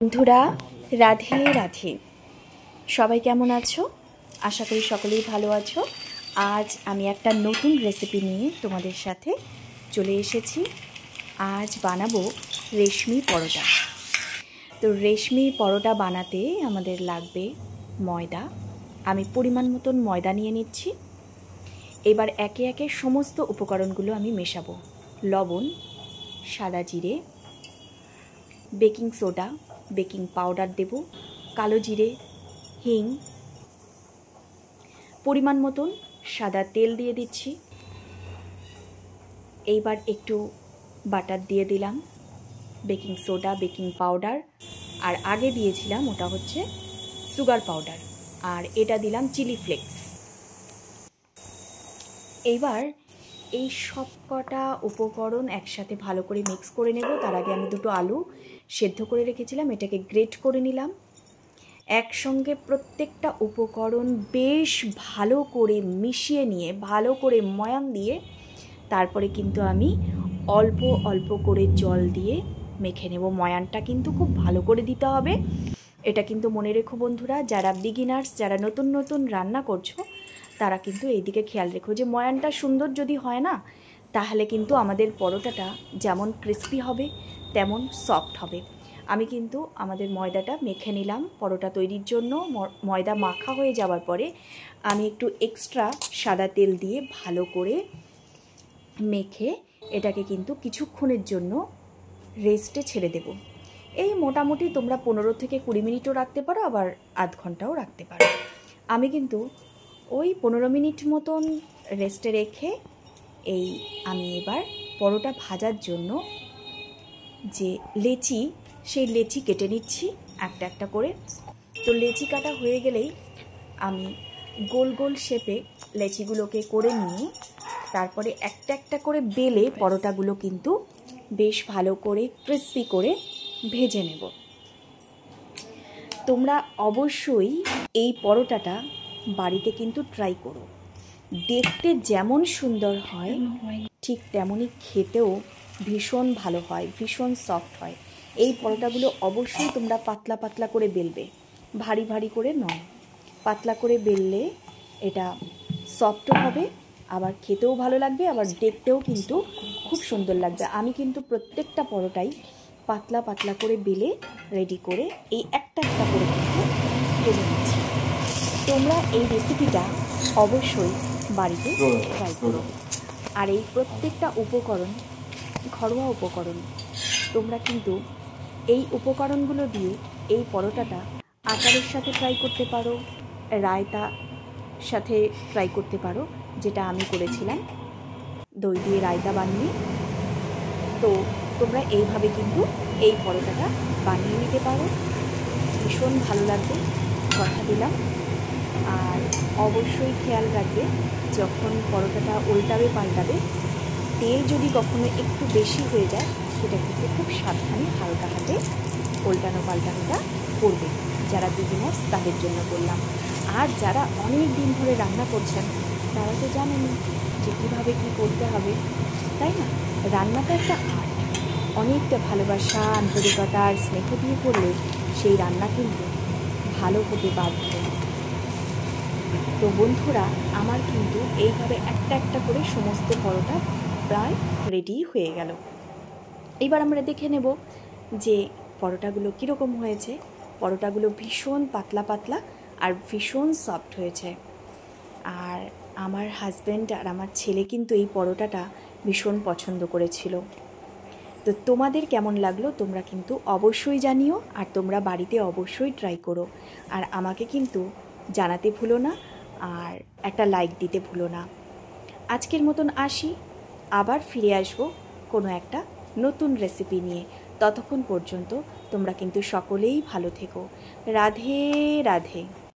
বন্ধুরা, রাধে রাধে। সবাই কেমন আছো? আশা করি সকলেই ভালো আছো। আজ আমি একটা নতুন রেসিপি নিয়ে তোমাদের সাথে চলে এসেছি। আজ বানাবো রেশমি পরোটা। তো রেশমি পরোটা বানাতে আমাদের লাগবে ময়দা। আমি পরিমাণ মতন ময়দা নিয়ে নিচ্ছি। এবার একে একে সমস্ত উপকরণগুলো আমি মেশাবো। লবণ, সাদা জিরে, বেকিং সোডা, বেকিং পাউডার দেব, কালো জিরে, হিং, পরিমাণ মতন সাদা তেল দিয়ে দিচ্ছি। এইবার একটু বাটার দিয়ে দিলাম, বেকিং সোডা, বেকিং পাউডার, আর আগে দিয়েছিলাম ওটা হচ্ছে সুগার পাউডার, আর এটা দিলাম চিলি ফ্লেক্স। এইবার এই সব কটা উপকরণ একসাথে ভালো করে মিক্স করে নেব। তার আগে আমি দুটো আলু সেদ্ধ করে রেখেছিলাম, এটাকে গ্রেট করে নিলাম। একসঙ্গে প্রত্যেকটা উপকরণ বেশ ভালো করে মিশিয়ে নিয়ে, ভালো করে ময়ান দিয়ে, তারপরে কিন্তু আমি অল্প অল্প করে জল দিয়ে মেখে নেব। ময়ানটা কিন্তু খুব ভালো করে দিতে হবে। এটা কিন্তু মনে রেখো বন্ধুরা, যারা বিগিনার্স, যারা নতুন নতুন রান্না করছো, তারা কিন্তু এইদিকে খেয়াল রেখো যে ময়ানটা সুন্দর যদি হয় না, তাহলে কিন্তু আমাদের পরোটাটা যেমন ক্রিস্পি হবে তেমন সফট হবে। আমি কিন্তু আমাদের ময়দাটা মেখে নিলাম পরোটা তৈরির জন্য। ময়দা মাখা হয়ে যাওয়ার পরে আমি একটু এক্সট্রা সাদা তেল দিয়ে ভালো করে মেখে এটাকে কিন্তু কিছুক্ষণের জন্য রেস্টে ছেড়ে দেব। এই মোটামুটি তোমরা 15 থেকে 20 মিনিটও রাখতে পারো, আবার আধ ঘন্টাও রাখতে পারো। আমি কিন্তু ওই 15 মিনিট মতন রেস্টে রেখে আমি এবার পরোটা ভাজার জন্য যে লেচি, সেই লেচি কেটে নিচ্ছি একটা একটা করে। তো লেচি কাটা হয়ে গেলেই আমি গোল গোল শেপে লেচিগুলোকে করে নিয়ে তারপরে একটা একটা করে বেলে পরোটাগুলো কিন্তু বেশ ভালো করে ক্রিস্পি করে ভেজে নেব। তোমরা অবশ্যই এই পরোটাটা বাড়িতে কিন্তু ট্রাই করো। দেখতে যেমন সুন্দর হয় ঠিক তেমনই খেতেও ভীষণ ভালো হয়, ভীষণ সফট হয়। এই পরোটাগুলো অবশ্যই তোমরা পাতলা পাতলা করে বেলবে, ভারী ভারী করে নয়। পাতলা করে বেললে এটা সফটও হবে, আবার খেতেও ভালো লাগবে, আবার দেখতেও কিন্তু খুব সুন্দর লাগবে। আমি কিন্তু প্রত্যেকটা পরোটাই পাতলা পাতলা করে বেলে রেডি করে এই একটা একটা করে কিন্তু ভেজে নিচ্ছি। তোমরা এই রেসিপিটা অবশ্যই বাড়িতে ট্রাই করো। আর এই প্রত্যেকটা উপকরণ ঘরোয়া উপকরণ। তোমরা কিন্তু এই উপকরণগুলো দিয়ে এই পরোটাটা আচারের সাথে ট্রাই করতে পারো, রায়তা সাথে ট্রাই করতে পারো, যেটা আমি করেছিলাম দই দিয়ে রায়তা বানিয়ে। তো তোমরা এইভাবে কিন্তু এই পরোটাটা বানিয়ে নিতে পারো, ভীষণ ভালো লাগবে, কথা দিলাম। আর অবশ্যই খেয়াল রাখবে, যখন পরোটাটা উল্টাবে পাল্টাবে, তেল যদি কখনো একটু বেশি হয়ে যায়, সেটা কিন্তু খুব সাবধানে হালকা হাতে উল্টানো পাল্টানোটা করবে। যারা বিগিনার্স তাদের জন্য বললাম। আর যারা অনেক দিন ধরে রান্না করছেন, তারা তো জানেনই যে কীভাবে কী করতে হবে, তাই না? রান্নাটা একটা আর্ট। অনেকটা ভালোবাসা, আন্তরিকতা আর স্নেহ দিয়ে করলে সেই রান্না কিন্তু ভালো হতে বাধ্য। তো বন্ধুরা, আমার কিন্তু এইভাবে একটা একটা করে সমস্ত পরোটা প্রায় রেডি হয়ে গেল। এবার আমরা দেখে নেব যে পরোটাগুলো কীরকম হয়েছে। পরোটাগুলো ভীষণ পাতলা পাতলা আর ভীষণ সফট হয়েছে। আর আমার হাজব্যান্ড আর আমার ছেলে কিন্তু এই পরোটাটা ভীষণ পছন্দ করেছিল। তো তোমাদের কেমন লাগলো তোমরা কিন্তু অবশ্যই জানিও, আর তোমরা বাড়িতে অবশ্যই ট্রাই করো। আর আমাকে কিন্তু জানাতে ভুলো না, আর একটা লাইক দিতে ভুলো না। আজকের মতন আসি, আবার ফিরে আসবো কোনো একটা নতুন রেসিপি নিয়ে। ততক্ষণ পর্যন্ত তোমরা কিন্তু সকলেই ভালো থেকো। রাধে রাধে।